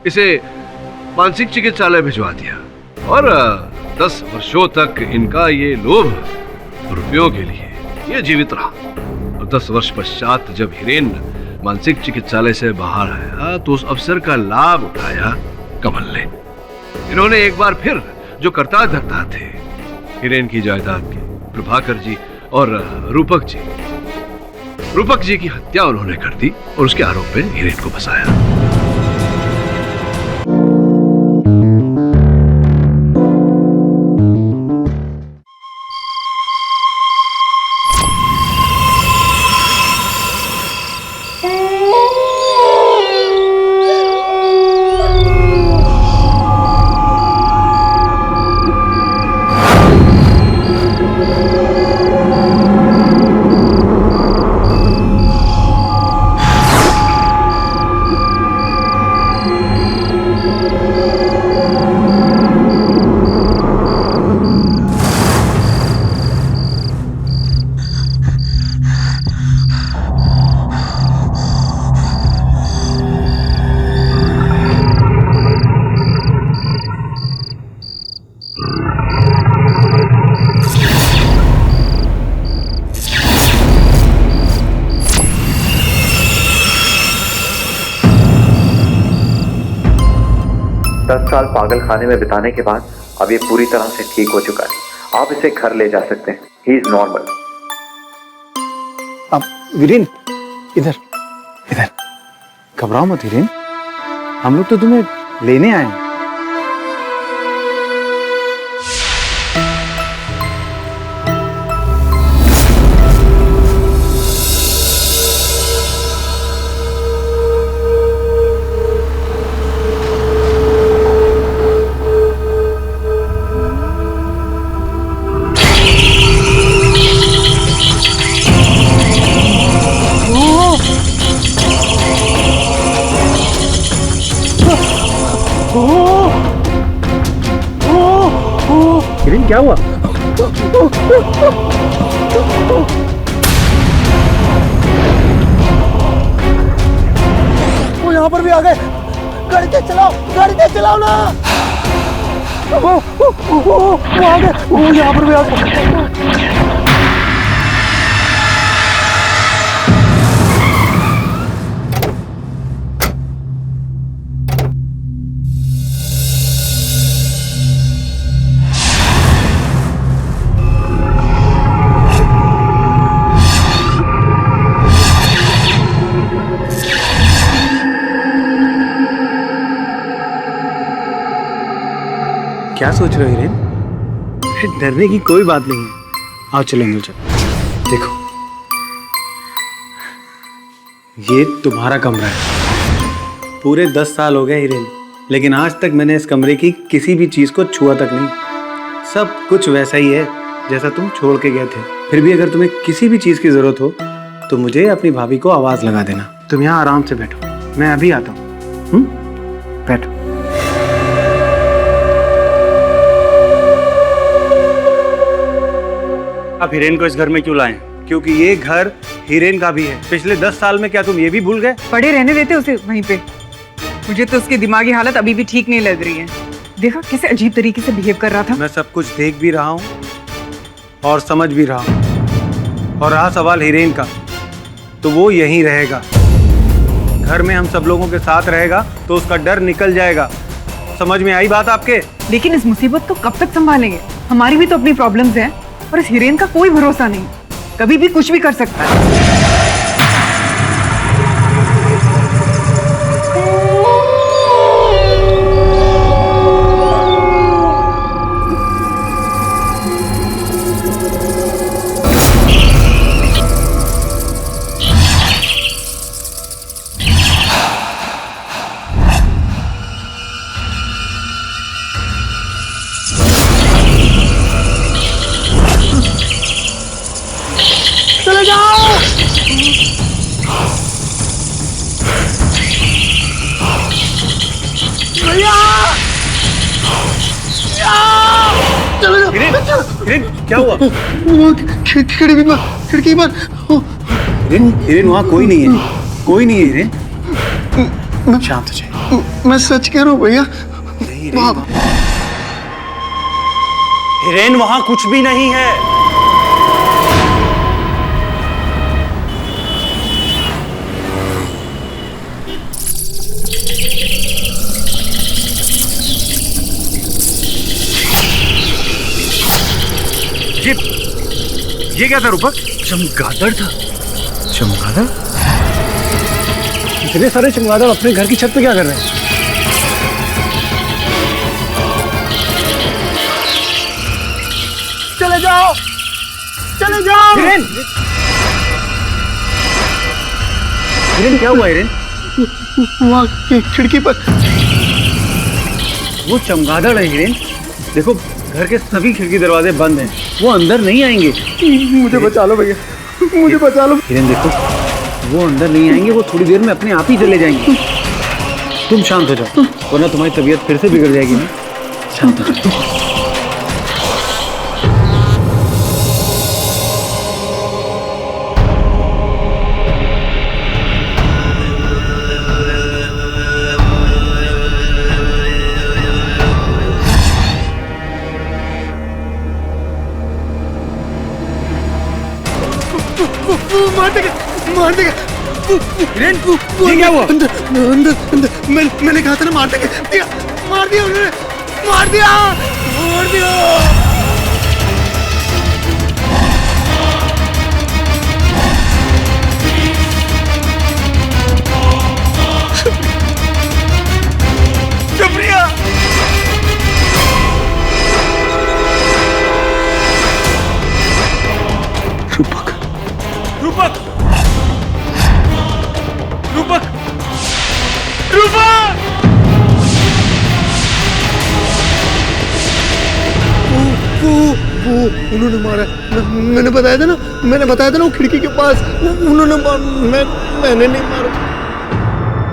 इसे मानसिक चिकित्सालय भिजवा दिया और 10 वर्षों तक इनका ये लोभ रुपयों के लिए ये जीवित रहा। और 10 वर्ष पश्चात जब हिरेन मानसिक चिकित्सालय से बाहर आया तो उस अवसर का लाभ उठाया कमल ने। इन्होंने एक बार फिर जो करता धरता थे हिरेन की जायदाद के, प्रभाकर जी और रूपक जी की हत्या उन्होंने कर दी और उसके आरोप में हिरेन को फंसाया। 10 साल पागल खाने में बिताने के बाद अब ये पूरी तरह से ठीक हो चुका है। आप इसे घर ले जा सकते हैं। He is normal. अब वीरेन, इधर इधर, घबराओ मत वीरेन, हम लोग तो तुम्हें लेने आए हैं। वीरेन, क्या हुआ? वो यहाँ पर भी आ गए। गाड़ी तेज चलाओ ना। वो आ गए, वो यहाँ पर भी आ गए। क्या सोच रहे हो हिरेन? डरने की कोई बात नहीं है। आओ चलो अंदर चलो। देखो, ये तुम्हारा कमरा है। पूरे 10 साल हो गए हिरेन, लेकिन आज तक मैंने इस कमरे की किसी भी चीज को छुआ तक नहीं। सब कुछ वैसा ही है जैसा तुम छोड़ के गए थे। फिर भी अगर तुम्हें किसी भी चीज की जरूरत हो तो मुझे अपनी भाभी को आवाज लगा देना। तुम यहाँ आराम से बैठो, मैं अभी आता हूँ। बैठो। आप हिरेन को इस घर में क्यों लाए? क्योंकि ये घर हिरेन का भी है। पिछले 10 साल में क्या तुम ये भी भूल गए? पड़े रहने देते उसे वहीं पे। मुझे तो उसकी दिमागी हालत अभी भी ठीक नहीं लग रही है। देखा कैसे अजीब तरीके से बिहेव कर रहा था। मैं सब कुछ देख भी रहा हूँ और समझ भी रहा हूँ। और रहा सवाल हिरेन का, तो वो यहीं रहेगा। घर में हम सब लोगों के साथ रहेगा तो उसका डर निकल जाएगा। समझ में आई बात आपके? लेकिन इस मुसीबत को कब तक संभालेंगे? हमारी भी तो अपनी प्रॉब्लम्स हैं और इस हिरेन का कोई भरोसा नहीं, कभी भी कुछ भी कर सकता है। चले जाओ। भैया, चलो जाओ। हिरेन, क्या हुआ? खिड़की पर। हिरेन, वहाँ कोई नहीं है। कोई नहीं है हिरेन। शांत हो जाए। मैं सच कह रहा हूँ भैया। हिरेन वहां कुछ भी नहीं है। ये क्या था रूपक? चमगादड़ था। चमगादड़? इतने सारे चमगादड़ अपने घर की छत पे क्या कर रहे हैं? चले जाओ, चले जाओ। हिरेन! हिरेन क्या हुआ हिरेन? वहाँ खिड़की पर वो चमगादड़ है हिरेन। देखो घर के सभी खिड़की दरवाजे बंद हैं, वो अंदर नहीं आएंगे। मुझे बचा लो भैया, मुझे बचा लो। हिरेन देखो वो अंदर नहीं आएंगे, वो थोड़ी देर में अपने आप ही चले जाएंगे। तुम शांत हो जाओ वरना तुम्हारी तबीयत फिर से बिगड़ जाएगी ना। शांत हो जाओ। मार देगा, मार देगा। हिरेन ये क्या हुआ? अंदर अंदर अंदर मैंने कहा था ना मार देगा। मार दिया उन्होंने, मार दिया, मार दिया। शुक्रिया। रूपक, रूपक! रूपक! रूपक! वो उन्होंने मारा। मैंने बताया था ना, वो खिड़की के पास उन्होंने मैंने नहीं मारा।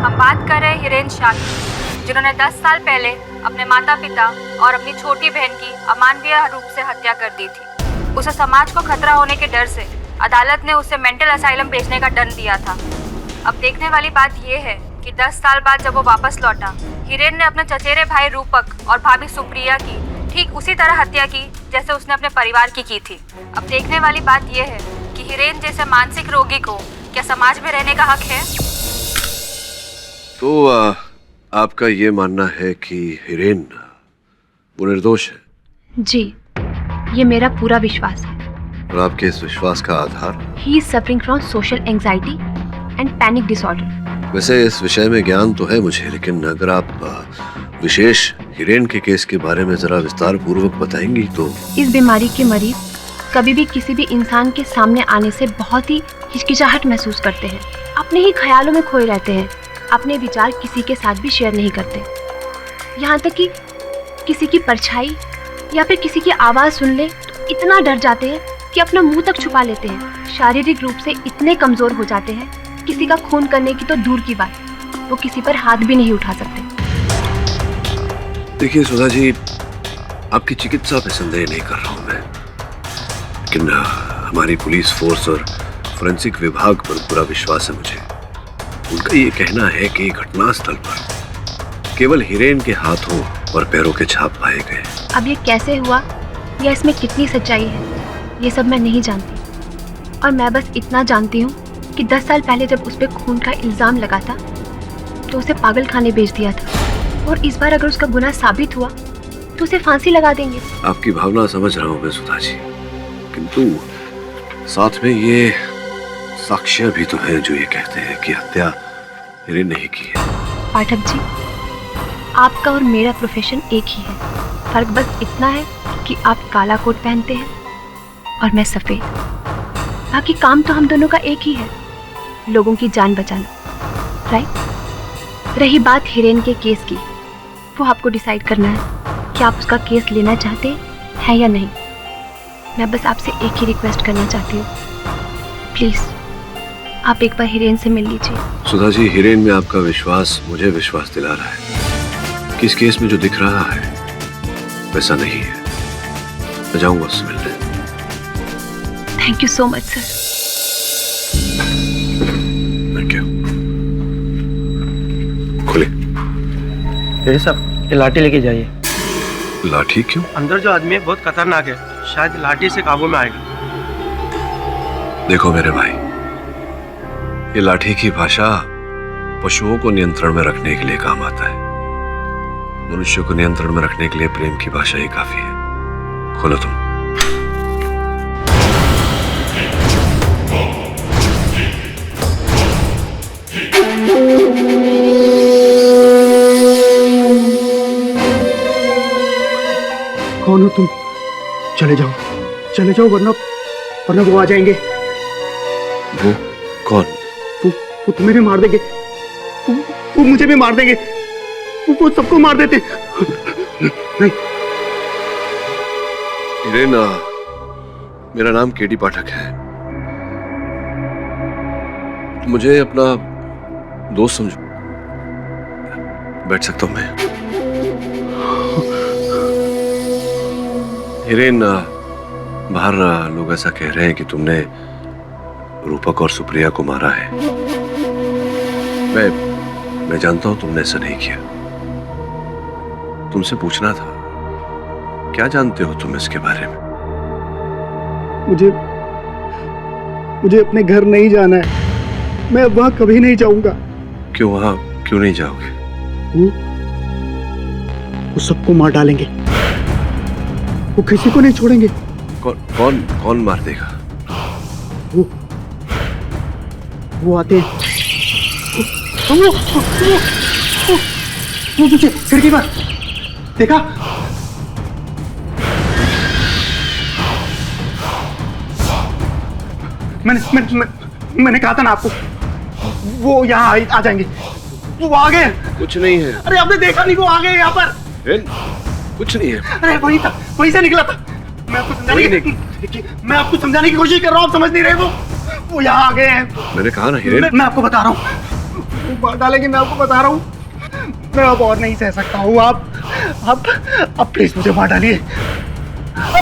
हम बात कर रहे हैं हिरेन शाह की, जिन्होंने 10 साल पहले अपने माता पिता और अपनी छोटी बहन की अमानवीय रूप से हत्या कर दी थी। उसे समाज को खतरा होने के डर से अदालत ने उसे मेंटल असाइलम भेजने का दंड दिया था। अब देखने वाली बात यह है कि 10 साल बाद जब वो वापस लौटा, हिरेन ने अपने चचेरे भाई रूपक और भाभी सुप्रिया की ठीक उसी तरह हत्या की जैसे उसने अपने परिवार की थी। अब देखने वाली बात यह है कि हिरेन जैसे मानसिक रोगी को क्या समाज में रहने का हक है? तो आपका ये मानना है कि हिरेन वो निर्दोष है? जी, ये मेरा पूरा विश्वास है। और आपके इस विश्वास का आधार? He is suffering from social anxiety and panic disorder. वैसे इस विषय में ज्ञान तो है मुझे, लेकिन अगर आप विशेष हिरेन के केस के बारे में जरा विस्तार पूर्वक बताएंगी तो। इस बीमारी के मरीज कभी भी किसी भी इंसान के सामने आने से बहुत ही हिचकिचाहट महसूस करते हैं, अपने ही ख्यालों में खोए रहते हैं, अपने विचार किसी के साथ भी शेयर नहीं करते। यहाँ तक कि किसी की परछाई या फिर किसी की आवाज़ सुन ले तो इतना डर जाते हैं कि अपना मुंह तक छुपा लेते हैं। शारीरिक रूप से इतने कमज़ोर हो जाते हैं, किसी का खून करने की तो दूर की बात, वो किसी पर हाथ भी नहीं उठा सकते। देखिए सुधा जी, आपकी चिकित्सा पे संदेह नहीं कर रहा हूँ मैं, लेकिन हमारी पुलिस फोर्स और फोरेंसिक विभाग पर पूरा विश्वास है मुझे। उनका ये कहना है कि घटनास्थल पर केवल हिरेन के हाथों और पैरों के छाप पाए गए। अब ये कैसे हुआ या इसमें कितनी सच्चाई है, ये सब मैं नहीं जानती। और मैं बस इतना जानती हूँ कि 10 साल पहले जब उस पर खून का इल्ज़ाम लगा था तो उसे पागल खाने भेज दिया था, और इस बार अगर उसका गुनाह साबित हुआ तो उसे फांसी लगा देंगे। आपकी भावना समझ रहा हूँ मैं सुधा जी, किंतु साथ में ये साक्ष्य भी तो है जो ये कहते हैं कि हत्या हिरेन ने ही की है। पाठक जी, आपका और मेरा प्रोफेशन एक ही है, फर्क बस इतना है कि आप काला कोट पहनते हैं और मैं सफ़ेद। बाकी काम तो हम दोनों का एक ही है, लोगों की जान बचाना, राइट? रही बात हिरेन के केस की, वो आपको डिसाइड करना है कि आप उसका केस लेना चाहते हैं या नहीं। मैं बस आपसे एक ही रिक्वेस्ट करना चाहती हूँ, प्लीज़ आप एक बार हिरेन से मिल लीजिए। सुधा जी, हिरेन में आपका विश्वास मुझे विश्वास दिला रहा है कि इस केस में जो दिख रहा है वैसा नहीं है। मैं जाऊंगा उससे मिलने। Thank you so much sir. Thank you. खुले। हिरेन साहब ये लाठी लेके जाइए। लाठी क्यों? अंदर जो आदमी है बहुत खतरनाक है, शायद लाठी से काबू में आएगा। देखो मेरे भाई, ये लाठी की भाषा पशुओं को नियंत्रण में रखने के लिए काम आता है। मनुष्य को नियंत्रण में रखने के लिए प्रेम की भाषा ही काफी है। खोलो तुम। कौन हो तुम? चले जाओ वरना वो आ जाएंगे। वो कौन? वो तुम्हें भी मार देंगे, वो मुझे भी मार देंगे, वो सबको मार देते। नहीं। हिरेन, मेरा नाम केडी पाठक है। मुझे अपना दोस्त समझो। बैठ सकता हूं मैं? हिरेन, बाहर लोग ऐसा कह रहे हैं कि तुमने रूपक और सुप्रिया को मारा है। मैं जानता हूं तुमने ऐसा नहीं किया। तुमसे पूछना था, क्या जानते हो तुम इसके बारे में? मुझे अपने घर नहीं जाना है। मैं अब वहां कभी नहीं जाऊंगा। क्यों? वहां क्यों नहीं जाओगे? वो सबको मार डालेंगे, वो किसी को नहीं छोड़ेंगे। कौन मार देगा? वो आते हैं। वो पीछे खिड़की पर देखा? मैंने कहा था ना आपको, वो यहाँ आ जाएंगे। वो आ गए। कुछ नहीं है। अरे आपने देखा नहीं? वो आ गए यहाँ पर। कुछ नहीं है। अरे वही से निकला था। मैं आपको समझाने की कोशिश कर रहा हूँ, आप समझ नहीं रहे। वो यहाँ आ गए हैं। मैंने कहा ना हिरेन। मैं आपको बता रहा हूँ, वो मार डालेंगे। मैं आपको बता रहा हूँ। मैं अब और नहीं सह सकता हूँ। आप प्लीज मुझे मार डालिए।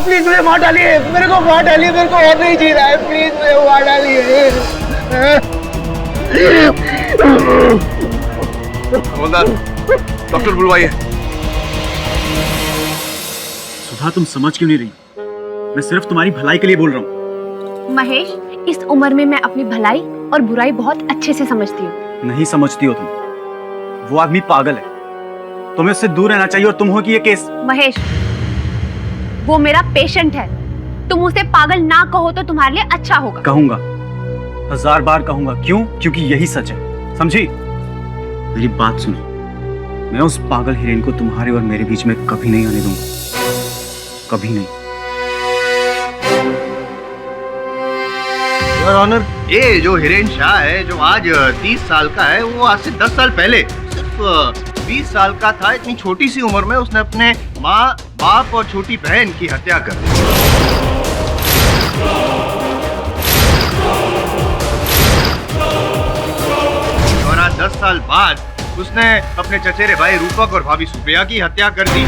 प्लीज मुझे मार डालिए। मेरे को मार डालिए। मेरे को और नहीं जी रहा है। प्लीज मुझे मार डालिए। डॉक्टर बुलवाइए। सुधा, तुम समझ क्यों नहीं रही? मैं सिर्फ तुम्हारी भलाई के लिए बोल रहा हूँ। महेश, इस उम्र में मैं अपनी भलाई और बुराई बहुत अच्छे से समझती हूँ। नहीं समझती हो तुम। वो आदमी पागल है, तुम्हें उससे दूर रहना चाहिए। और तुम हो कि ये केस। महेश, वो मेरा पेशेंट है। तुम उसे पागल ना कहो तो तुम्हारे लिए अच्छा होगा। कहूंगा, 1000 बार कहूंगा। क्यों? क्योंकि यही सच है। समझी? मेरी बात सुनो, मैं उस पागल हिरेन को तुम्हारे और मेरे बीच में कभी नहीं आने दूंगा। कभी नहीं। योर ऑनर, ये जो हिरेन शाह है, जो आज 30 साल का है, वो आज से 10 साल पहले सिर्फ 20 साल का था। इतनी छोटी सी उम्र में उसने अपने माँ, बाप और छोटी बहन की हत्या कर दी। और आज 10 साल बाद उसने अपने चचेरे भाई रूपक और भाभी सुप्रिया की हत्या कर दी।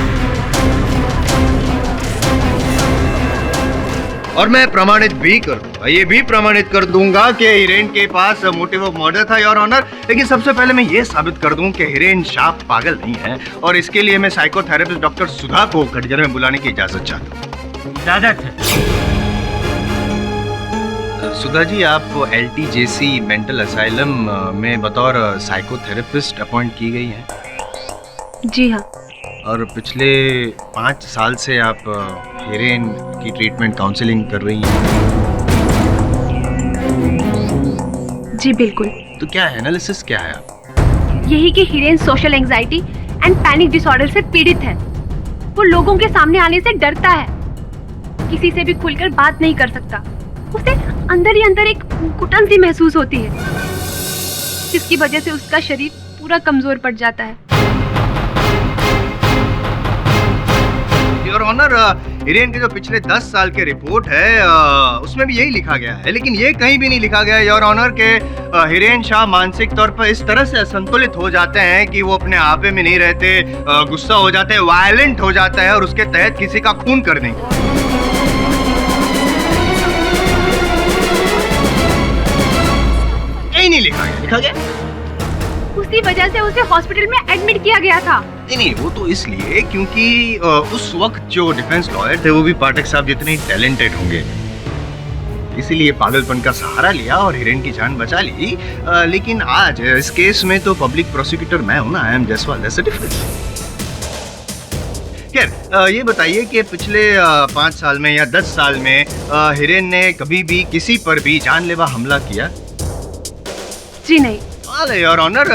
और मैं प्रमाणित भी करूंगा, ये भी प्रमाणित कर दूंगा कि हिरेन के पास मोटिव ऑफ मर्डर था, योर ऑनर। लेकिन सबसे पहले मैं ये साबित कर दूं कि हिरेन शाह पागल नहीं है, और इसके लिए मैं साइकोथेरेपिस्ट डॉक्टर सुधा को घटघर में बुलाने की इजाजत चाहता हूँ। इजाजत है। सुधा जी, आप LTJC मेंटल असाइलम में बतौर साइकोथेरेपिस्ट अपॉइंट की गई हैं। जी हाँ। और पिछले 5 साल से आप हिरेन की ट्रीटमेंट काउंसलिंग कर रही हैं। जी बिल्कुल। तो क्या एनालिसिस क्या है? यही कि Hiren social anxiety and panic disorder से पीड़ित है। वो लोगों के सामने आने से डरता है, किसी से भी खुलकर बात नहीं कर सकता। उसे अंदर ही अंदर एक घुटन सी महसूस होती है, जिसकी वजह से उसका शरीर पूरा कमजोर पड़ जाता है। योर ऑनर, हिरेन के जो पिछले 10 साल के रिपोर्ट है उसमें भी यही लिखा गया है, लेकिन ये कहीं भी नहीं लिखा गया है योर ऑनर के हिरेन शाह मानसिक तौर पर इस तरह से असंतुलित हो जाते हैं कि वो अपने आपे में नहीं रहते, गुस्सा हो जाते हैं, वायलेंट हो जाता है और उसके तहत किसी का खून कर देंगे। यही नहीं लिखा गया। लिखा गया? उस इसी वजह से उसे हॉस्पिटल में एडमिट किया गया था। नहीं, वो तो इसलिए क्योंकि उस वक्त जो डिफेंस लॉयर थे वो भी पाठक साहब जितने टैलेंटेड होंगे, इसीलिए पागलपन का सहारा लिया और हिरेन की जान बचा ली। लेकिन आज इस केस में तो पब्लिक प्रोसिक्यूटर मैं हूं ना, I am Jaiswal, that's the difference. खैर, ये बताइए कि पिछले 5 साल में या 10 साल में हिरेन ने कभी भी किसी पर भी जानलेवा हमला किया? जी नहीं। योर ऑनर,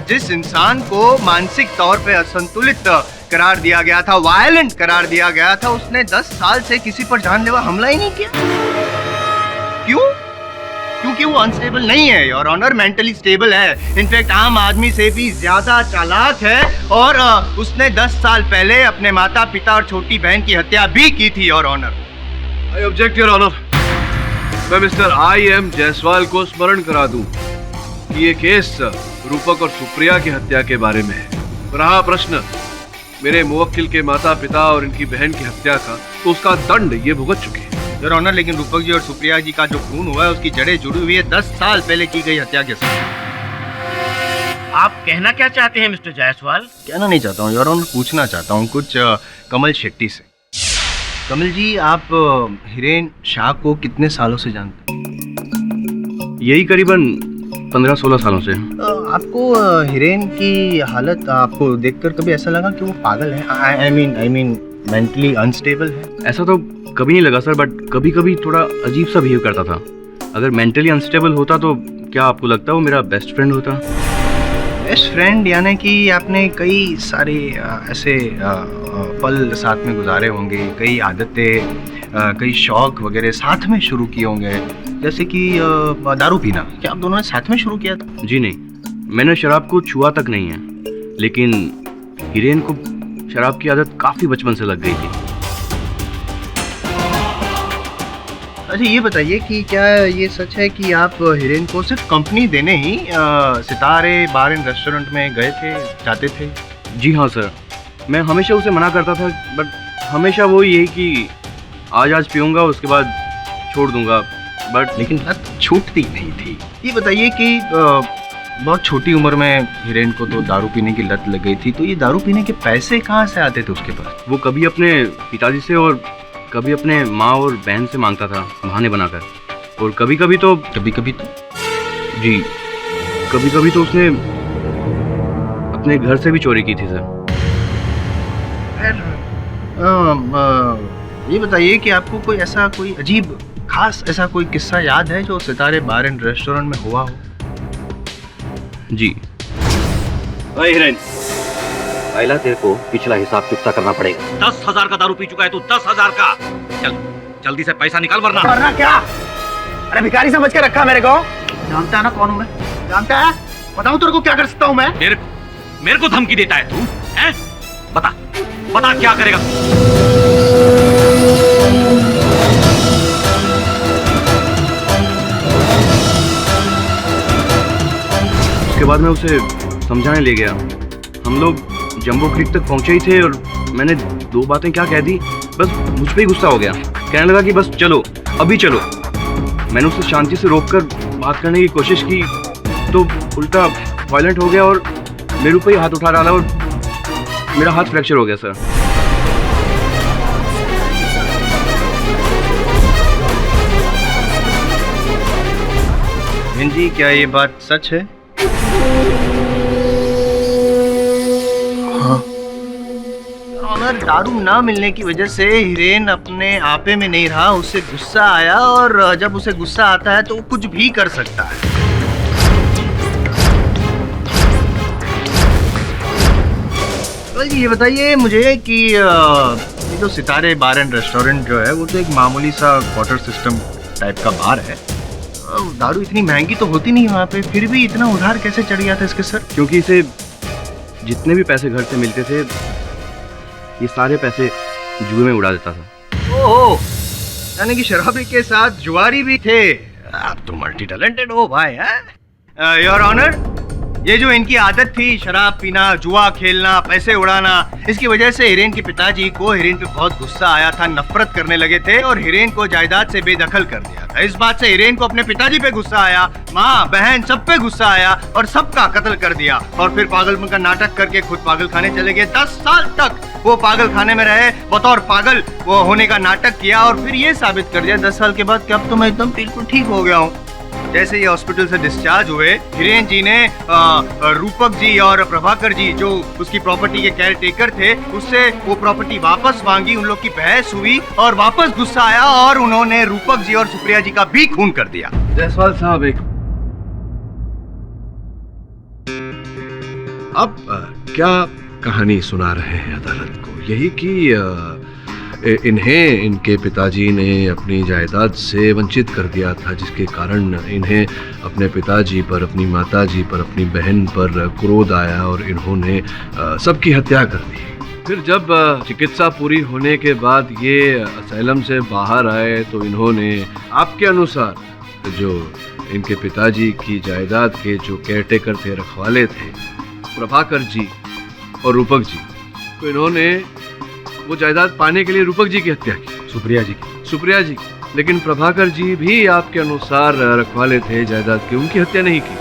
जिस इंसान को मानसिक तौर पे असंतुलित करार दिया गया था, वायलेंट करार दिया गया था, उसने 10 साल से किसी पर जानलेवा हमला ही नहीं किया। क्यों? क्योंकि वो अनस्टेबल नहीं है योर ऑनर, मेंटली स्टेबल है। इनफैक्ट आम आदमी से भी ज्यादा चालाक है और उसने 10 साल पहले अपने माता पिता और छोटी बहन की हत्या भी की थी your honour. I object your honour. मैं मिस्टर आई.एम. जायसवाल को स्मरण करा दूं कि ये केस रूपक और सुप्रिया की हत्या के बारे में है। रहा प्रश्न मेरे मुवक्किल के माता पिता और इनकी बहन की हत्या का, तो उसका दंड ये भुगत चुके हैं योर ऑनर। लेकिन रूपक जी और सुप्रिया जी का जो खून हुआ है उसकी जड़ें जुड़ी हुई है 10 साल पहले की गई हत्या के साथ। आप कहना क्या चाहते हैं मिस्टर जायसवाल? कहना नहीं चाहता हूँ योर ऑनर, पूछना चाहता हूँ कुछ कमल शेट्टी से। कमल जी, आप हिरेन शाह को कितने सालों से जानते हैं? यही करीबन 15-16 सालों से। आपको हिरेन की हालत आपको देखकर कभी ऐसा लगा कि वो पागल है? आई मीन मेंटली अनस्टेबल है? ऐसा तो कभी नहीं लगा सर, बट कभी कभी थोड़ा अजीब सा बिहेव करता था। अगर मेंटली अनस्टेबल होता तो क्या आपको लगता है वो मेरा बेस्ट फ्रेंड होता? बेस्ट फ्रेंड यानी कि आपने कई सारे ऐसे पल साथ में गुजारे होंगे, कई आदतें, कई शौक वगैरह साथ में शुरू किए होंगे, जैसे कि दारू पीना। क्या आप दोनों ने साथ में शुरू किया था? जी नहीं, मैंने शराब को छुआ तक नहीं है, लेकिन हिरेन को शराब की आदत काफी बचपन से लग गई थी। अच्छा, ये बताइए कि क्या ये सच है कि आप हिरेन को सिर्फ कंपनी देने ही सितारे बार एंड रेस्टोरेंट में गए थे, जाते थे? जी हाँ सर, मैं हमेशा उसे मना करता था, बट हमेशा वो यही कि आज पीऊँगा उसके बाद छोड़ दूंगा, बट लेकिन लत छूटती नहीं थी। ये बताइए कि बहुत छोटी उम्र में हिरेन को तो दारू पीने की लत लग गई थी, तो ये दारू पीने के पैसे कहाँ से आते थे उसके पास? वो कभी अपने पिताजी से और कभी अपने माँ और बहन से मांगता था बहाने बनाकर, और कभी कभी तो जी कभी कभी तो उसने अपने घर से भी चोरी की थी सर। ये बताइए कि आपको कोई अजीब खास ऐसा कोई किस्सा याद है जो सितारे बार एंड रेस्टोरेंट में हुआ हो? जी। हिरेन, पहला तेरे को पिछला हिसाब चुकता करना पड़ेगा। 10,000 का दारू पी चुका है तू, 10,000 का। चल जल्दी से पैसा निकाल, वरना क्या? अरे भिखारी समझ के रखा मेरे को? जानता है ना कौन हूँ मैं? जानता है? बताऊँ तेरे को क्या कर सकता हूँ मैं? मेरे को धमकी देता है तू, हैं? बता क्या करेगा? उसके बाद मैं उसे समझाने ले गया। हम लोग जंबो क्रीक तक पहुंचे ही थे और मैंने 2 बातें क्या कह दी, बस मुझ पे ही गुस्सा हो गया। कहने लगा कि बस चलो, अभी चलो। मैंने उसे शांति से रोककर बात करने की कोशिश की तो उल्टा वायलेंट हो गया और मेरे ऊपर ही हाथ उठा डाला और मेरा हाथ फ्रैक्चर हो गया सर। जी, क्या ये बात सच है? ऑनर, दारू ना मिलने की वजह से हिरेन अपने आपे में नहीं रहा, उसे गुस्सा आया, और जब उसे गुस्सा आता है तो वो कुछ भी कर सकता है। जी, ये बताइए मुझे कि ये जो सितारे बार एंड रेस्टोरेंट जो है वो तो एक मामूली सा क्वार्टर सिस्टम टाइप का बार है। दारू इतनी महंगी तो होती नहीं वहाँ पे, फिर भी इतना उधार कैसे चढ़ गया था इसके सर? क्योंकि इसे जितने भी पैसे घर से मिलते थे ये सारे पैसे जुए में उड़ा देता था। ओह, यानी कि शराबी के साथ जुआरी भी थे। आप तो मल्टी टैलेंटेड हो भाई। योर ऑनर, ये जो इनकी आदत थी, शराब पीना, जुआ खेलना, पैसे उड़ाना, इसकी वजह से हिरेन के पिताजी को हिरेन पे बहुत गुस्सा आया था, नफरत करने लगे थे और हिरेन को जायदाद से बेदखल कर दिया था। इस बात से हिरेन को अपने पिताजी पे गुस्सा आया, माँ बहन सब पे गुस्सा आया और सबका कत्ल कर दिया। और फिर पागलपन का नाटक करके खुद पागल खाने चले गए। 10 साल तक वो पागल खाने में रहे, बतौर पागल वो होने का नाटक किया और फिर ये साबित कर दिया 10 साल के बाद कि अब तो मैं एकदम बिल्कुल ठीक हो गया हूँ। जैसे ये हॉस्पिटल से डिस्चार्ज हुए, हिरेन जी ने रूपक जी और प्रभाकर जी जो उसकी प्रॉपर्टी के केयर टेकर थे, उससे वो प्रॉपर्टी वापस मांगी। उन लोग की बहस हुई और वापस गुस्सा आया और उन्होंने रूपक जी और सुप्रिया जी का भी खून कर दिया। जायसवाल साहब, एक अब क्या कहानी सुना रहे हैं अदालत को? यही कि इन्हें इनके पिताजी ने अपनी जायदाद से वंचित कर दिया था, जिसके कारण इन्हें अपने पिताजी पर, अपनी माताजी पर, अपनी बहन पर क्रोध आया और इन्होंने सबकी हत्या कर दी। फिर जब चिकित्सा पूरी होने के बाद ये असैलम से बाहर आए तो इन्होंने आपके अनुसार जो इनके पिताजी की जायदाद के जो केयरटेकर थे, रखवाले थे, प्रभाकर जी और रूपक जी, तो इन्होंने वो जायदाद पाने के लिए रूपक जी की हत्या की, सुप्रिया जी की। लेकिन प्रभाकर जी भी आपके अनुसार रखवाले थे जायदाद के, उनकी हत्या नहीं की।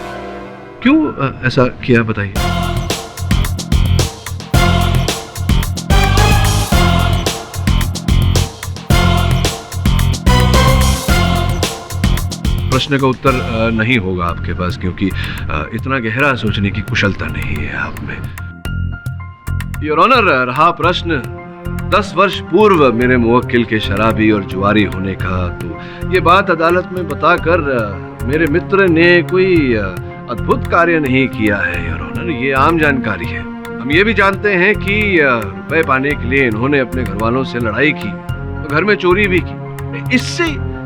क्यों ऐसा किया, बताइए। प्रश्न का उत्तर नहीं होगा आपके पास, क्योंकि इतना गहरा सोचने की कुशलता नहीं है आप में। योर ऑनर, रहा प्रश्न 10 वर्ष पूर्व मेरे मुवक्किल के शराबी और जुआरी होने का, तो ये बात अदालत में बताकर मेरे मित्र ने कोई अद्भुत कार्य नहीं किया है योर ऑनर, ये आम जानकारी है। हम ये भी जानते हैं कि रुपए पाने के लिए इन्होंने अपने घर वालों से लड़ाई की, घर में चोरी भी की। इससे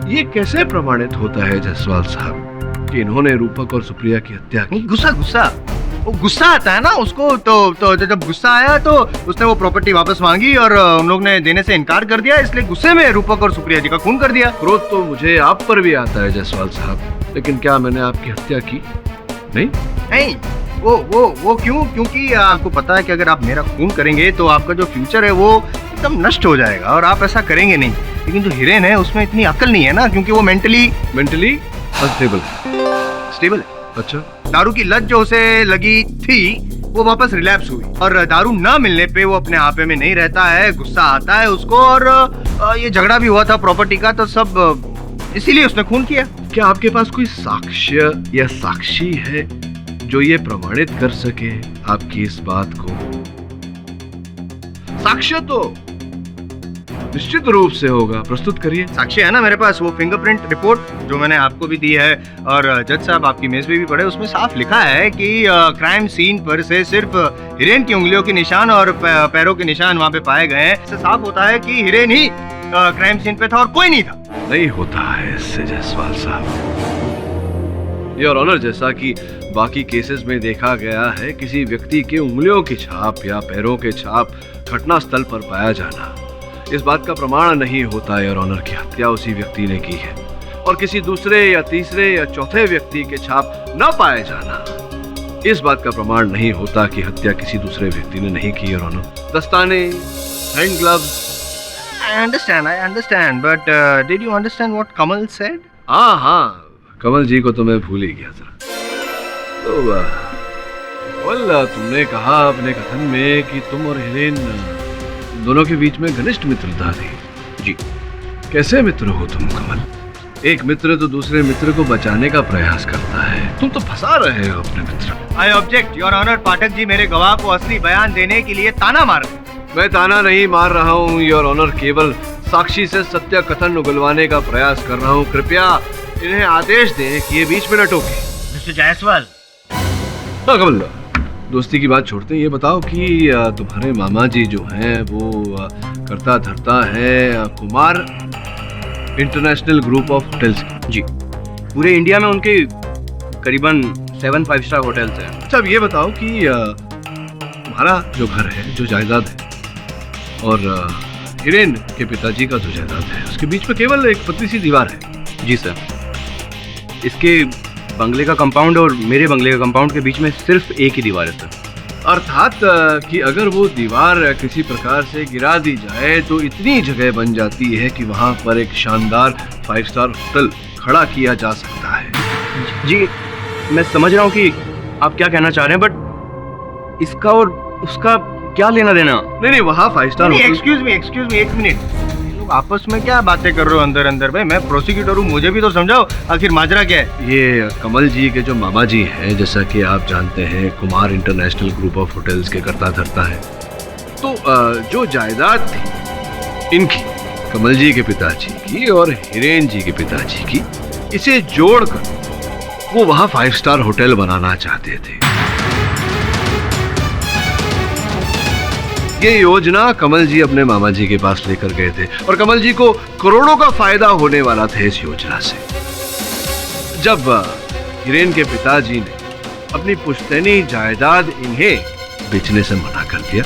ये कैसे प्रमाणित होता है जायसवाल साहब कि इन्होंने रूपक और सुप्रिया की हत्या की? गुस्सा आता है ना उसको, तो जब गुस्सा आया तो उसने वो प्रॉपर्टी वापस मांगी और उन लोग ने देने से इनकार कर दिया, इसलिए गुस्से में रूपक और सुप्रिया जी का खून कर दिया। क्रोध तो मुझे आप पर भी आता है जायसवाल साहब, लेकिन क्या मैंने आपकी हत्या की? नहीं, वो क्यों? क्योंकि आपको पता है कि अगर आप मेरा खून करेंगे तो आपका जो फ्यूचर है वो एकदम नष्ट हो जाएगा और आप ऐसा करेंगे नहीं। लेकिन जो हिरेन है उसमें इतनी अक्ल नहीं है ना, क्योंकि वो मेंटली स्टेबल है। अच्छा, दारू की लत जो उसे लगी थी वो वापस रिलैप्स हुई और दारू ना मिलने पे वो अपने आपे में नहीं रहता है, गुस्सा आता है उसको और ये झगड़ा भी हुआ था प्रॉपर्टी का, तो सब इसीलिए उसने खून किया। क्या आपके पास कोई साक्ष्य या साक्षी है जो ये प्रमाणित कर सके आपकी इस बात को? साक्ष्य तो निश्चित रूप से होगा, प्रस्तुत करिए। साक्ष्य है ना मेरे पास, वो फिंगरप्रिंट रिपोर्ट जो मैंने आपको भी दी है और जज साहब आपकी मेज पे भी पढ़े, उसमें साफ लिखा है कि क्राइम सीन पर से सिर्फ हिरेन की उंगलियों के निशान और पैरों के निशान वहाँ पे पाए गए हैं। इससे साफ होता है कि हिरेन ही क्राइम सीन पे था और कोई नहीं था। नहीं होता है इससे जायसवाल साहब। योर ऑनर, जैसा कि बाकी केसेस में देखा गया है, किसी व्यक्ति के उंगलियों की छाप या पैरों के छाप घटना स्थल पर पाया जाना इस बात का प्रमाण नहीं होता योर ऑनर की हत्या उसी व्यक्ति ने की है, और किसी दूसरे या तीसरे या चौथे व्यक्ति के छाप न पाए जाना इस बात का प्रमाण नहीं होता कि हत्या किसी दूसरे व्यक्ति ने नहीं की योर ऑनर। दस्ताने, hand gloves. I understand, but did you understand what Kamal said? हाँ, कमल जी को तो मैं भूल ही गया जरा। तो तुमने कहा अपने कथन में कि तुम और हिरेन दोनों के बीच में घनिष्ठ मित्रता थी। जी। कैसे मित्र हो तुम कमल? एक मित्र तो दूसरे मित्र को बचाने का प्रयास करता है, तुम तो फंसा रहे हो अपने मित्र। आई object your honour, Pathak ji मेरे गवाह को असली बयान देने के लिए ताना मार रहे हैं। मैं ताना नहीं मार रहा हूँ योर ऑनर, केवल साक्षी से सत्य कथन उगलवाने का प्रयास कर रहा हूँ। कृपया इन्हें आदेश दें कि ये बीच में न टोके। मिस्टर जायसवाल। हाँ कमल, दोस्ती की बात छोड़ते हैं, ये बताओ कि तुम्हारे मामा जी जो हैं वो करता धरता है Kumar international group of hotels की। जी, पूरे इंडिया में उनके करीबन 7 5-स्टार होटल्स हैं। अच्छा, अब ये बताओ कि तुम्हारा जो घर है, जो जायदाद है, और हिरेन के पिताजी का जो जायदाद है, उसके बीच में केवल एक पतली सी दीवार है। जी सर, इसके बंगले का कंपाउंड और मेरे बंगले का कंपाउंड के बीच में सिर्फ एक ही दीवार है सर। अर्थात कि अगर वो दीवार किसी प्रकार से गिरा दी जाए तो इतनी जगह बन जाती है कि वहां पर एक शानदार 5 स्टार होटल खड़ा किया जा सकता है। जी मैं समझ रहा हूँ कि आप क्या कहना चाह रहे हैं, बट इसका और उसका क्या लेना देना? नहीं, वहाँ 5 स्टार होटल। एक्सक्यूज मी, एक मिनट। लोग आपस में क्या बातें कर रहे हो अंदर अंदर? भाई मैं प्रोसिक्यूटर हूँ, मुझे भी तो समझाओ आखिर माजरा क्या है। ये कमल जी के जो मामा जी हैं, जैसा कि आप जानते हैं, Kumar international group of hotels के कर्ता धर्ता है। तो जो जायदाद थी इनकी, कमल जी के पिताजी की और हिरेन जी के पिताजी की, इसे जोड़कर वो वहां 5 स्टार होटल बनाना चाहते थे। ये योजना कमल जी अपने मामा जी के पास लेकर गए थे और कमल जी को करोड़ों का फायदा होने वाला था इस योजना से। जब हिरेन के पिताजी ने अपनी पुश्तैनी जायदाद इन्हें बेचने से मना कर दिया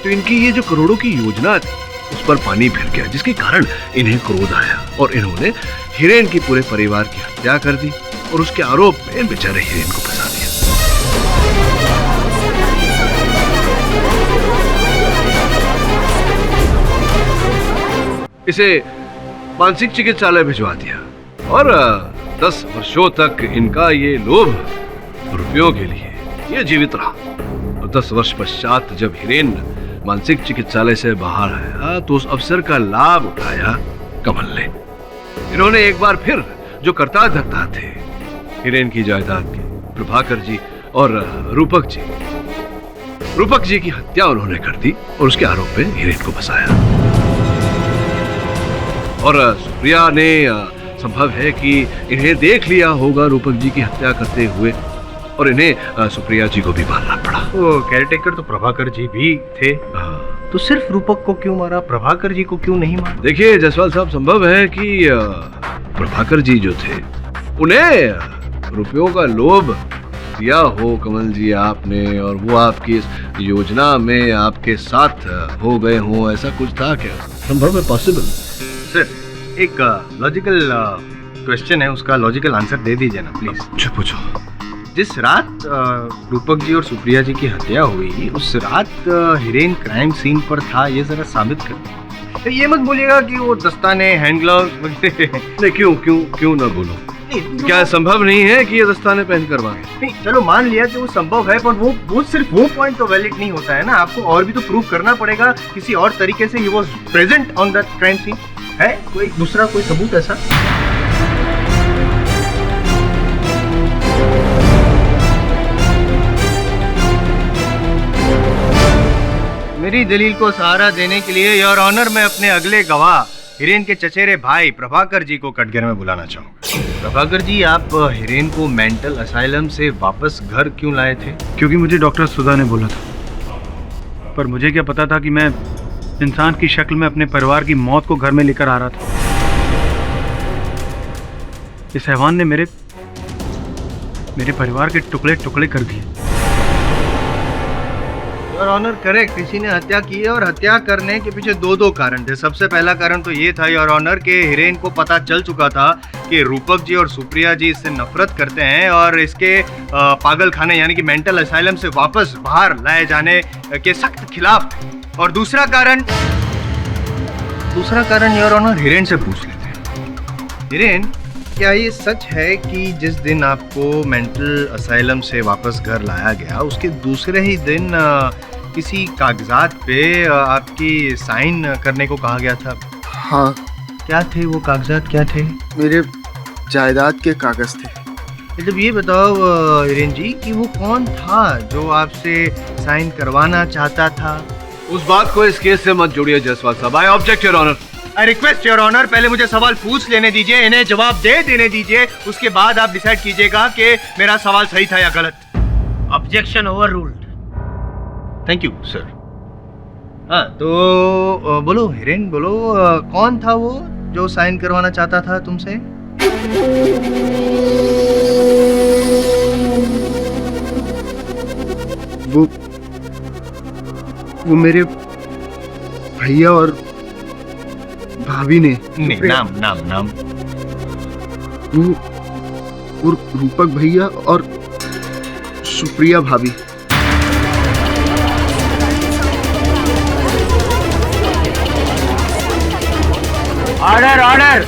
तो इनकी ये जो करोड़ों की योजना थी उस पर पानी फिर गया, जिसके कारण इन्हें क्रोध आया और इन्होंने हिरेन की पूरे परिवार की हत्या कर दी और उसके आरोप में बेचारे हिरेन को फंसा दिया। इसे मानसिक चिकित्सालय भिजवा दिया और 10 वर्षों तक इनका ये लोभ रुपयों के लिए ये जीवित रहा। और 10 वर्ष पश्चात जब हिरेन मानसिक चिकित्सालय से बाहर आया तो उस अवसर का लाभ उठाया कमल ने। इन्होंने एक बार फिर जो कर्ता धर्ता थे हिरेन की जायदाद के, प्रभाकर जी और रूपक जी की हत्या उन्होंने कर दी और उसके आरोप में हिरेन को फंसाया। और सुप्रिया ने संभव है कि इन्हें देख लिया होगा रूपक जी की हत्या करते हुए और इन्हें सुप्रिया जी को भी मारना पड़ा। तो केयरटेकर तो प्रभाकर जी भी थे, तो सिर्फ रूपक को क्यों मारा, प्रभाकर जी को क्यों नहीं मारा? देखिए जायसवाल साहब, संभव है कि प्रभाकर जी जो थे उन्हें रुपयों का लोभ दिया हो कमल जी आपने और वो आपकी इस योजना में आपके साथ हो गए हो, ऐसा कुछ था क्या? संभव है, पॉसिबल। सर एक लॉजिकल क्वेश्चन है, उसका लॉजिकल आंसर दे दीजिए ना प्लीज। पूछो। जिस रात रूपक जी और सुप्रिया जी की हत्या हुई उस रात हिरेन क्राइम सीन पर था, ये जरा साबित कर। तो ये मत बोलिएगा कि वो दस्ताने, हैंड ग्लव्स नहीं, क्यों ना बोलो? क्या संभव नहीं है कि ये दस्ताने पहन कर मांगे? नहीं, चलो मान लिया कि वो संभव है, पर वो सिर्फ वो पॉइंट तो वैलिड नहीं होता है ना। आपको और भी तो प्रूव करना पड़ेगा किसी और तरीके से। He was present on that crime scene. है कोई दूसरा कोई सबूत ऐसा? मेरी दलील को सहारा देने के लिए योर ऑनर मैं अपने अगले गवाह हिरेन के चचेरे भाई प्रभाकर जी को कटघरे में बुलाना चाहूंगा। प्रभाकर जी, आप हिरेन को मेंटल असाइलम से वापस घर क्यों लाए थे? क्योंकि मुझे डॉक्टर सुधा ने बोला था, पर मुझे क्या पता था कि मैं इंसान की शक्ल में अपने परिवार की मौत को घर में लेकर आ रहा था। इस हैवान ने मेरे परिवार के टुकड़े टुकड़े कर दिए। योर ऑनर करेक्ट, किसी ने हत्या की है और हत्या करने के पीछे दो कारण थे। सबसे पहला कारण तो ये था योर ऑनर के हिरेन को पता चल चुका था कि रूपक जी और सुप्रिया जी इससे नफरत करते हैं और इसके पागल खाने यानी कि मेंटल असाइलम से वापस बाहर लाए जाने के सख्त खिलाफ। और दूसरा कारण योर ऑनर हिरेन से पूछ लेते हैं। हिरेन, क्या ये सच है कि जिस दिन आपको मेंटल असाइलम से वापस घर लाया गया उसके दूसरे ही दिन किसी कागजात पे आपकी साइन करने को कहा गया था? हाँ। क्या थे वो कागजात, क्या थे? मेरे जायदाद के कागज थे। जब ये बताओ हिरेन जी कि वो कौन था जो आपसे साइन करवाना चाहता था? उस बात को इस केस से मत जोड़िए जायसवाल साहब। I object your honour. I request your honour, पहले मुझे सवाल पूछ लेने दीजिए, इन्हें जवाब दे देने दीजिए, उसके बाद आप डिसाइड कीजिएगा कि मेरा सवाल सही था या गलत। Objection over ruled. Thank you sir. हाँ तो बोलो हिरेन, बोलो कौन था वो जो साइन करवाना चाहता था तुमसे? वो मेरे भैया और भाभी ने। नाम वो और रूपक भैया और सुप्रिया भाभी। Order order.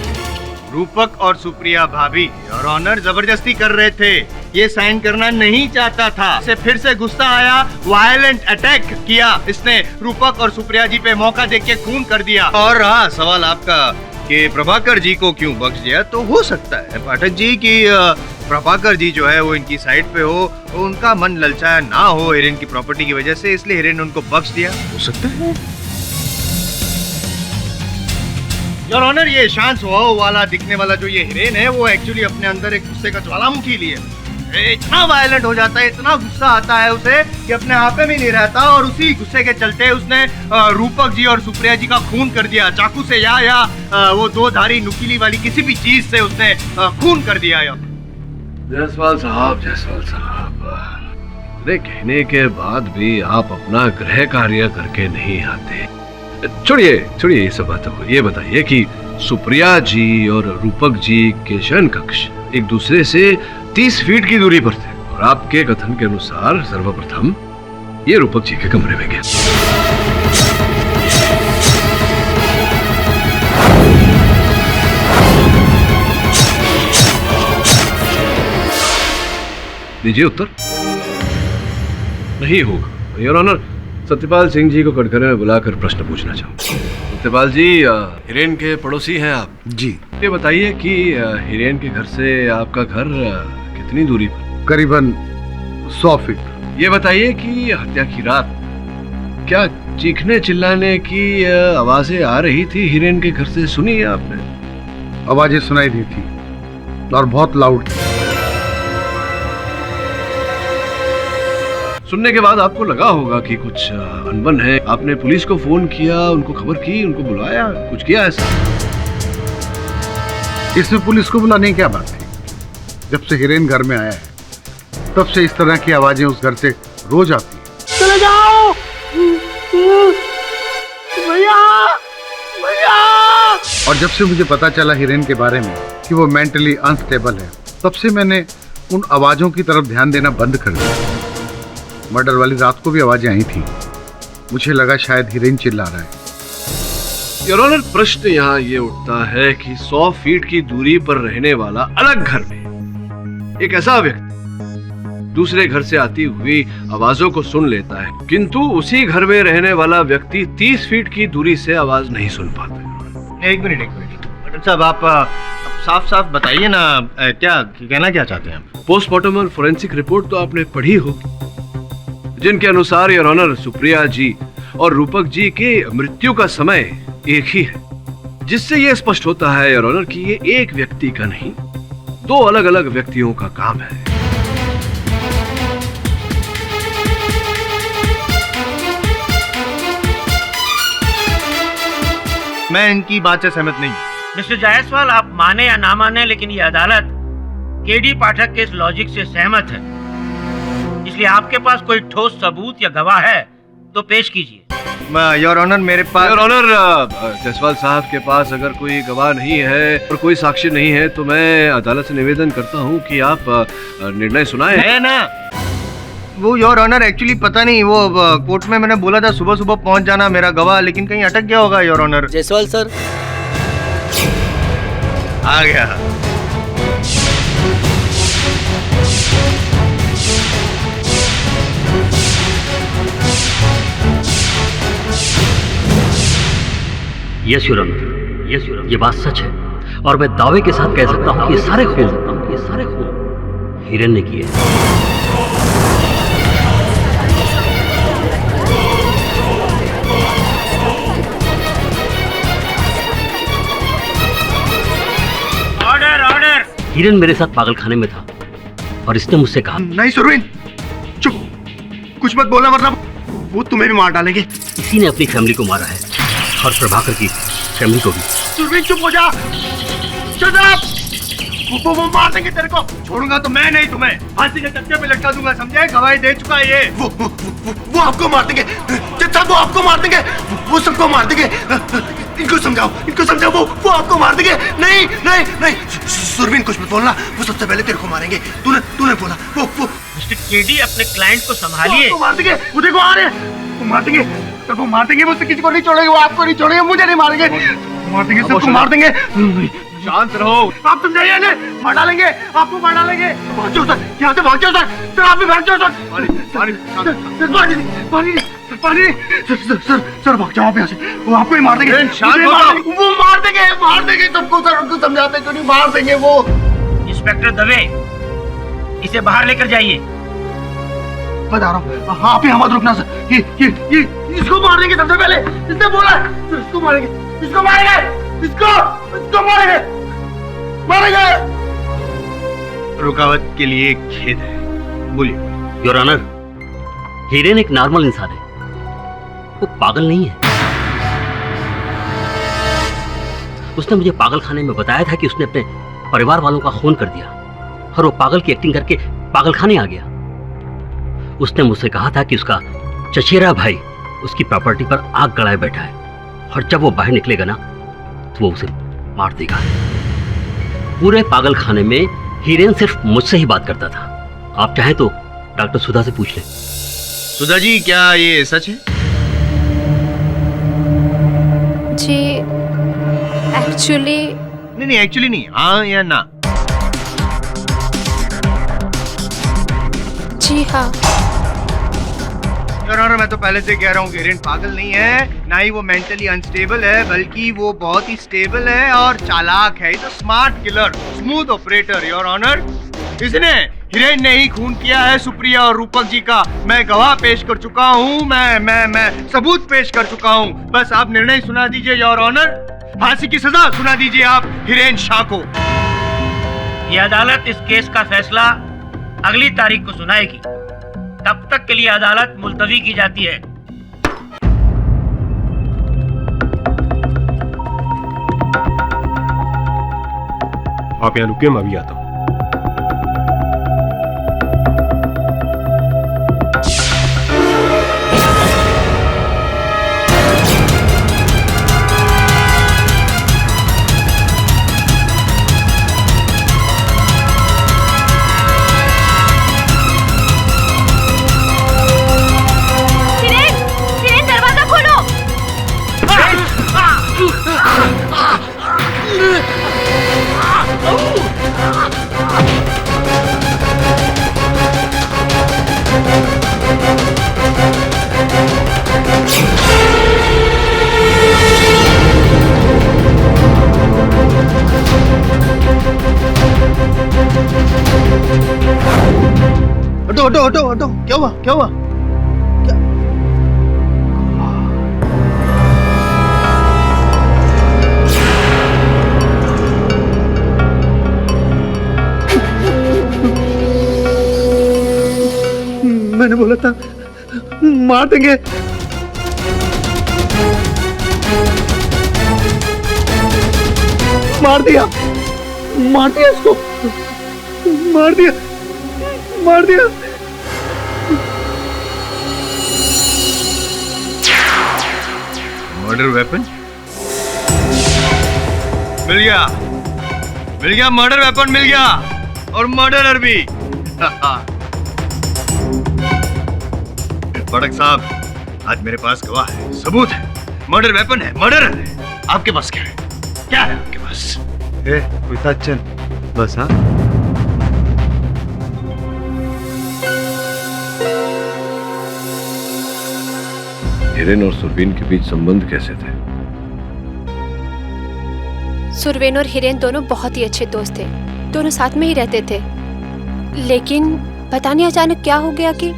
रूपक और सुप्रिया भाभी और ऑनर जबरदस्ती कर रहे थे, ये साइन करना नहीं चाहता था। इसे फिर से गुस्सा आया, वायलेंट अटैक किया इसने रूपक और सुप्रिया जी पे, मौका देख के खून कर दिया। और हाँ, सवाल आपका कि प्रभाकर जी को क्यों बख्श दिया, तो हो सकता है पाठक जी की प्रभाकर जी जो है वो इनकी साइड पे हो, उनका मन ललचाया ना हो हिरेन की प्रॉपर्टी की वजह से, इसलिए हिरेन ने उनको बख्श दिया। हो सकता है योर ऑनर, ये शांत स्वभाव वाला दिखने वाला जो ये हिरेन है वो एक्चुअली अपने अंदर एक गुस्से का ज्वालामुखी लिए इतना वायलेंट हो जाता है, इतना गुस्सा आता है उसे कि अपने आप में नहीं रहता, और उसी गुस्से के चलते उसने रूपक जी और सुप्रिया जी का खून कर दिया चाकू से, या वो दो धारी नुकीली वाली किसी भी चीज से उसने खून कर दिया। जायसवाल साहब, जायसवाल साहब, अरे कहने के बाद भी आप अपना गृह कार्य करके नहीं आते। छोड़िए छोड़िए ये सब बातों को, ये बताइए कि सुप्रिया जी और रूपक जी के शयन कक्ष एक दूसरे से 30 फीट की दूरी पर थे, और आपके कथन के अनुसार सर्वप्रथम ये रूपक जी के कमरे में गया। दीजिए उत्तर। नहीं होगा योर ऑनर, सत्यपाल सिंह जी को कटघरे में बुलाकर प्रश्न पूछना चाहूँ। सत्यपाल जी, हिरेन के पड़ोसी हैं आप जी। ये बताइए कि हिरेन के घर से आपका घर कितनी दूरी पर? करीबन 100 फीट। ये बताइए कि हत्या की रात क्या चीखने चिल्लाने की आवाजें आ रही थी हिरेन के घर से, सुनी है आपने? आवाजें सुनाई दी थी और बहुत लाउड थी। सुनने के बाद आपको लगा होगा कि कुछ अनबन है, आपने पुलिस को फोन किया, उनको खबर की, उनको बुलाया, कुछ किया ऐसा? इसमें पुलिस को बुलाने की क्या बात थी? जब से हिरेन घर में आया है तब से इस तरह की आवाजें उस घर से रोज आती हैं। चले जाओ भैया, भैया। और जब से मुझे पता चला हिरेन के बारे में कि वो मेंटली अनस्टेबल है, तब से मैंने उन आवाजों की तरफ ध्यान देना बंद कर दिया। मर्डर वाली रात को भी आवाजें आई थी, मुझे लगा शायद हिरेन चिल्ला रहा है। योर ऑनर, प्रश्न यहाँ ये उठता है कि 100 फीट की दूरी पर रहने वाला अलग घर में एक ऐसा व्यक्ति दूसरे घर से आती हुई आवाजों को सुन लेता है, किंतु उसी घर में रहने वाला व्यक्ति 30 फीट की दूरी से आवाज नहीं सुन पाता। एक मिनट डॉक्टर साहब, आप साफ साफ बताइए ना, क्या कहना क्या चाहते हैं आप? पोस्टमार्टम और फोरेंसिक रिपोर्ट तो आपने पढ़ी होगी, जिनके अनुसार योर ऑनर सुप्रिया जी और रूपक जी के मृत्यु का समय एक ही है, जिससे यह स्पष्ट होता है योर ऑनर कि ये एक व्यक्ति का नहीं, 2 अलग अलग व्यक्तियों का काम है। मैं इनकी बात से सहमत नहीं। मिस्टर जायसवाल, आप माने या ना माने, लेकिन ये अदालत केडी पाठक के इस लॉजिक से सहमत है, इसलिए आपके पास कोई ठोस सबूत या गवाह है तो पेश कीजिए। योर ऑनर, मेरे पास योर ऑनर, जायसवाल साहब के पास अगर कोई गवाह नहीं है और कोई साक्ष्य नहीं है तो मैं अदालत से निवेदन करता हूं कि आप निर्णय सुनाएं। है ना वो योर ऑनर, एक्चुअली पता नहीं, वो कोर्ट में मैंने बोला था सुबह सुबह पहुंच जाना मेरा गवाह, लेकिन कहीं अटक गया होगा योर ऑनर। जायसवाल सर आ गया। Yes your honour, yes your honour, ये बात सच है और मैं दावे के साथ कह सकता हूँ कि ये सारे खून हिरेन ने किए हैं। Order order. हिरेन मेरे साथ पागलखाने में था और इसने मुझसे कहा, नहीं सुरवीन, चुप, कुछ मत बोलना वरना वो तुम्हें भी मार डालेंगे। इसी ने अपनी फैमिली को मारा है और प्रभाकर की फैमिली को भी। सुरवीन चुप हो जा, शट अप। वो मार देंगे तेरे को, छोड़ूंगा तो मैं नहीं, तुम्हें फांसी के चक्के पे लटका दूंगा, समझे? गवाही दे चुका है ये। वो आपको मार देंगे, सब वो आपको मार देंगे, वो सबको मार देंगे। इनको समझाओ, वो आपको मार देंगे। नहीं नहीं नहीं, सुरवीन कुछ मत बोलना, वो सबसे पहले तेरे को मारेंगे। तूने बोला वो मिस्टर केडी, अपने क्लाइंट को संभालिए। वो मार देंगे, वो देखो आ रहे हैं। वो मार देंगे, सबको मार देंगे, मुझसे किसी को नहीं छोड़ेंगे, वो आपको नहीं छोड़ेंगे, मुझे नहीं मारेंगे। मार देंगे, सबको मार देंगे। शांत रहो। आप समझाइए ना, मार डालेंगे, आपको मार डालेंगे। भाग जाओ सर, यहाँ से भाग जाओ सर। सर आप भी भाग जाओ सर। पानी सर भाग जाओ आप यहाँ से। वो आपको ही मार देंगे। वो मार देंगे सबको सर। उनको समझाते क्यों नहीं, मार देंगे वो। इंस्पेक्टर दवे, इसे बाहर लेकर जाइए। बता रहा हूँ, आप यहाँ मत रुकना सर। ये इसको मार देंगे सबसे पहले। इसने बोला सर, इसको मारेंगे, इसको मारेंगे। रुकावट के लिए खेद है, बोलिए। योर ऑनर, हिरेन एक नॉर्मल इंसान है, वो पागल नहीं है। उसने मुझे पागल खाने में बताया था कि उसने अपने परिवार वालों का खून कर दिया और वो पागल की एक्टिंग करके पागल खाने आ गया। उसने मुझसे कहा था कि उसका चचेरा भाई उसकी प्रॉपर्टी पर आग गड़ाए बैठा है और जब वो बाहर निकलेगा ना तो वो उसे मार देगा। पूरे पागल खाने में हिरेन सिर्फ मुझसे ही बात करता था। आप चाहें तो डॉक्टर सुधा से पूछ लें। सुधा जी, क्या ये सच है? जी एक्चुअली नहीं, एक्चुअली नहीं, हाँ या ना? जी हाँ। योर ऑनर, मैं तो पहले से कह रहा हूँ कि हिरेन पागल नहीं है, ना ही वो मेंटली अनस्टेबल है, बल्कि वो बहुत ही स्टेबल है और चालाक है। Is a smart killer, smooth operator. Your honour, इसने हिरेन ने ही खून किया है सुप्रिया और रूपक जी का। मैं गवाह पेश कर चुका हूँ, मैं सबूत पेश कर चुका हूँ। बस आप निर्णय सुना दीजिए योर ऑनर, फांसी की सजा सुना दीजिए आप हिरेन शाह को। ये अदालत इस केस का फैसला अगली तारीख को सुनाएगी। तब तक के लिए अदालत मुलतवी की जाती है। आप यहाँ रुकिए, मैं अभी आता हूँ। हटो, क्या हुआ? मैंने बोला था मार देंगे। मार दिया इसको, मार दिया। मर्डर वेपन मिल गया, मर्डर वेपन मिल गया और मर्डरर भी। पड़क साहब, आज मेरे पास गवाह है, सबूत है, मर्डर वेपन है, मर्डरर है। आपके पास क्या है? क्या है आपके पास? कोई साथ चल बस। हाँ, हिरेन और सुरवीन के बीच संबंध कैसे थे? सुरवीन और हिरेन दोनों बहुत ही अच्छे दोस्त थे, दोनों साथ में ही रहते थे। लेकिन पता नहीं अचानक क्या हो गया कि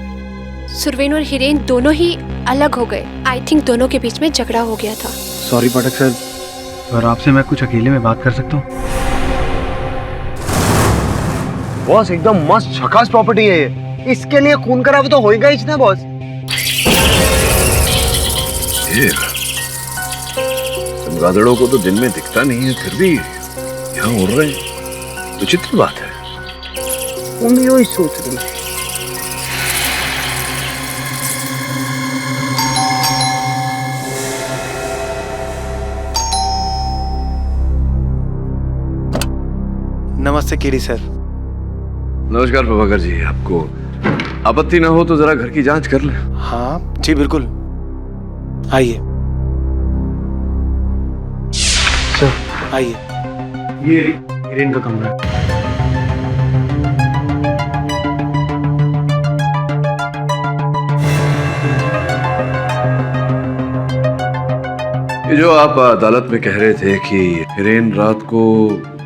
सुरवीन और हिरेन दोनों ही अलग हो गए। आई थिंक दोनों के बीच में झगड़ा हो गया था। सॉरी पाठक सर, और आपसे मैं कुछ अकेले में बात कर सकता हूँ? बॉस, एकदम मस्त झकास प्रॉपर्टी है ये। इसके लिए खून खराब तो होएगा ही ना बॉस। चमगादड़ों को तो दिन में दिखता नहीं है, फिर भी यहाँ उड़ रहे हैं। विचित्र बात है। तुम यही सोच रही। नमस्ते केडी सर। नमस्कार प्रभाकर जी, आपको आपत्ति ना हो तो जरा घर की जांच कर लें। हाँ जी बिल्कुल, आइए सर, आइए। ये हिरेन का कमरा है। ये जो आप अदालत में कह रहे थे कि हिरेन रात को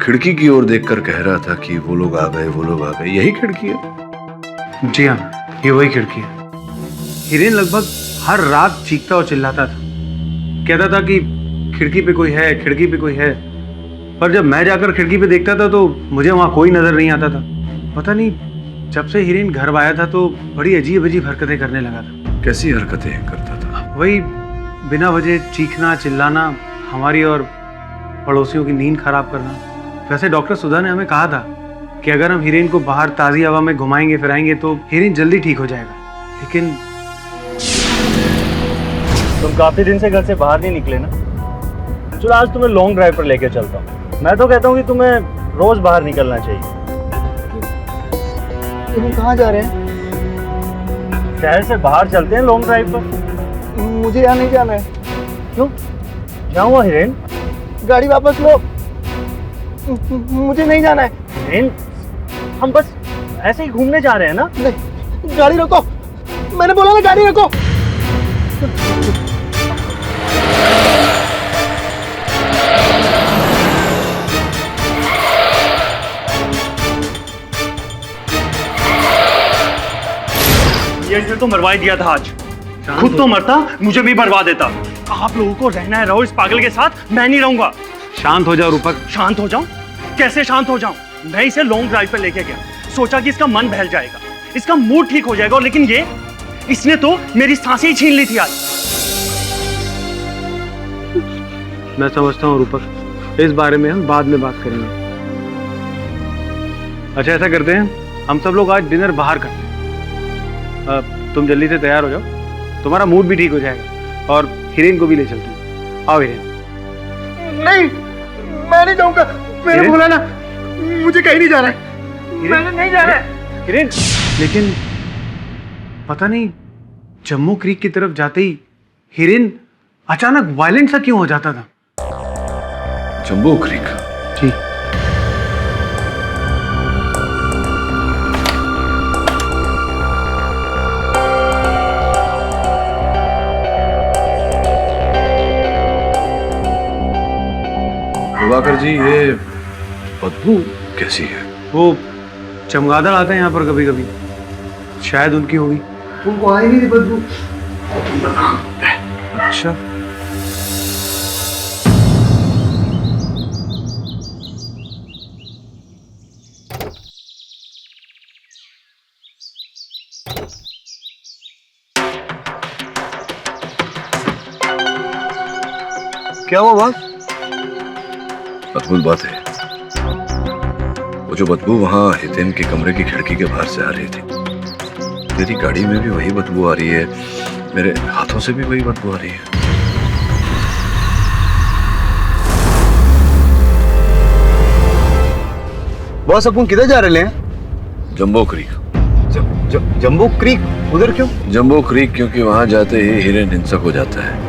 खिड़की की ओर देखकर कह रहा था कि वो लोग आ गए, वो लोग आ गए, यही खिड़की है? जी हाँ, ये वही खिड़की है। हिरेन लगभग हर रात चीखता और चिल्लाता था, कहता था कि खिड़की पे कोई है, खिड़की पे कोई है। पर जब मैं जाकर खिड़की पे देखता था तो मुझे वहाँ कोई नजर नहीं आता था। पता नहीं, जब से हिरेन घर आया था तो बड़ी अजीब अजीब हरकतें करने लगा था। कैसी हरकतें करता था? वही बिना वजह चीखना, चिल्लाना, हमारी और पड़ोसियों की नींद खराब करना। वैसे डॉक्टर सुधा ने हमें कहा था कि अगर हम हिरेन को बाहर ताज़ी हवा में घुमाएंगे फिराएंगे तो हिरेन जल्दी ठीक हो जाएगा, लेकिन तुम काफी दिन से घर से बाहर नहीं निकले ना। चलो आज तुम्हें लॉन्ग ड्राइव पर लेके चलता हूँ। मैं तो कहता हूँ कि तुम्हें रोज बाहर निकलना चाहिए। तुम कहाँ जा रहे हैं? शहर से बाहर चलते हैं लॉन्ग ड्राइव पर। मुझे यहाँ नहीं जाना है। क्यों? क्या हुआ हिरेन? गाड़ी वापस लो, मुझे नहीं जाना है। हिरेन, हम बस ऐसे ही घूमने जा रहे हैं ना। नहीं, गाड़ी रोको, मैंने बोला ना गाड़ी रोको। ये तो मरवा ही दिया था आज। खुद तो मरता, मुझे भी मरवा देता। आप लोगों को रहना है, रहो इस पागल के साथ, मैं नहीं रहूंगा। शांत हो जाओ रूपक। शांत हो जाऊं? कैसे शांत हो जाऊं? मैं इसे लॉन्ग ड्राइव पर लेके गया, सोचा कि इसका मन बहल जाएगा, इसका मूड ठीक हो जाएगा, और लेकिन ये इसने तो मेरी सांसें ही छीन ली थी आज। मैं समझता हूँ रूपक, इस बारे में हम बाद में बात करेंगे। अच्छा ऐसा करते हैं, हम सब लोग आज डिनर बाहर करते हैं। तुम जल्दी से तैयार हो जाओ, तुम्हारा मूड भी ठीक हो जाएगा, और हिरेन को भी ले चलते हैं। आओ हिरेन। नहीं, मैं नहीं जाऊंगा। मैंने बोला ना, मुझे कहीं नहीं जाना है। मैंने नहीं जाना है। हिरेन, लेकिन पता नहीं जम्मू क्रीक की तरफ जाते ही हिरेन अचानक वायलेंट सा क्यों हो जाता था? जम्बू क्रीक? जी। प्रभाकर जी, ये बदबू कैसी है? वो चमगादड़ आते हैं यहाँ पर कभी कभी, शायद उनकी होगी। तुमको आई नहीं बदबू? अच्छा, क्या हुआ बॉस? अद्भुत बात है, वो जो बदबू वहां हितेन के कमरे की खिड़की के बाहर से आ रही थी, तेरी गाड़ी में भी वही बदबू आ रही है, मेरे हाथों से भी वही बदबू आ रही है। बॉस अपन किधर जा रहे हैं? जम्बो क्रीक। जम्बो क्रीक? उधर क्यों? जम्बो क्रीक क्योंकि वहां जाते ही हिरेन हिंसक हो जाता है।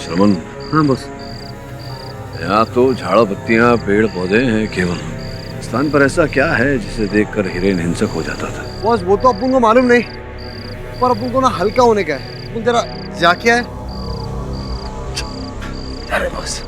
श्रमन। हाँ बॉस। यहाँ तो झाड़ पत्तियां पेड़ पौधे हैं केवल, स्थान पर ऐसा क्या है जिसे देखकर हिरेन हिंसक हो जाता था? बॉस वो तो अपन को मालूम नहीं, पर अपन को ना हल्का होने का है। अपन जरा जाके आए। अरे बॉस।